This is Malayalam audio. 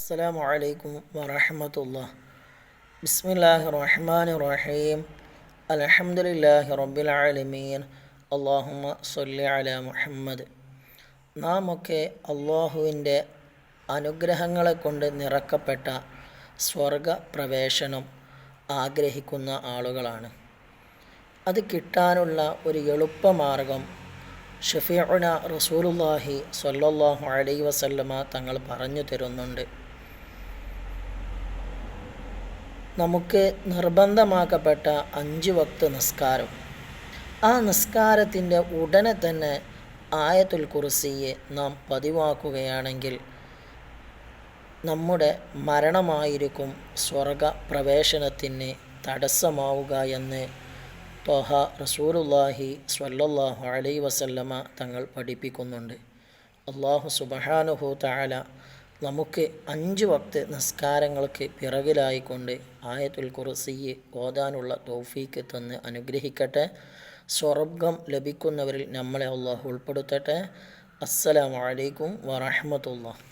അസ്സലാമു അലൈക്കും വറഹ്മത്തുള്ളാഹി. ബിസ്മില്ലാഹിർ റഹ്മാനിർ റഹീം. അൽഹംദുലില്ലാഹി റബ്ബിൽ ആലമീൻ. അല്ലാഹുമ്മ സ്വല്ലി അലാ മുഹമ്മദ്. നാം ഒക്കെ അള്ളാഹുവിൻ്റെ അനുഗ്രഹങ്ങളെ കൊണ്ട് നിറക്കപ്പെട്ട സ്വർഗ പ്രവേശനം ആഗ്രഹിക്കുന്ന ആളുകളാണ്. അത് കിട്ടാനുള്ള ഒരു എളുപ്പമാർഗം ഷഫീഉന റസൂലുള്ളാഹി സ്വല്ലല്ലാഹു അലൈഹി വസല്ലമ തങ്ങൾ പറഞ്ഞു തരുന്നുണ്ട്. നമുക്ക് നിർബന്ധമാക്കപ്പെട്ട 5 വക്ത് നിസ്കാരം, ആ നിസ്കാരത്തിൻ്റെ ഉടനെ തന്നെ ആയത്തുൽ കുർസിയെ നാം പതിവാക്കുകയാണെങ്കിൽ നമ്മുടെ മരണമായിരിക്കും സ്വർഗ പ്രവേശനത്തിന് തടസ്സമാവുക എന്ന് ത്വഹ റസൂലുള്ളാഹി സ്വല്ലല്ലാഹു അലൈഹി വസല്ലമ തങ്ങൾ പഠിപ്പിക്കുന്നുണ്ട്. അല്ലാഹു സുബ്ഹാനഹു തആല നമുക്ക് 5 വക്ത് നിസ്കാരങ്ങൾക്ക് പിറകിലായിക്കൊണ്ട് ആയത്തുൽ കുർസി ഓതാനുള്ള തൗഫീക്ക് തന്ന് അനുഗ്രഹിക്കട്ടെ. സ്വർഗം ലഭിക്കുന്നവരിൽ നമ്മളെ അല്ലാഹു ഉൾപ്പെടുത്തട്ടെ. അസ്സലാമു അലൈക്കും വറഹ്മത്തുള്ളാഹി.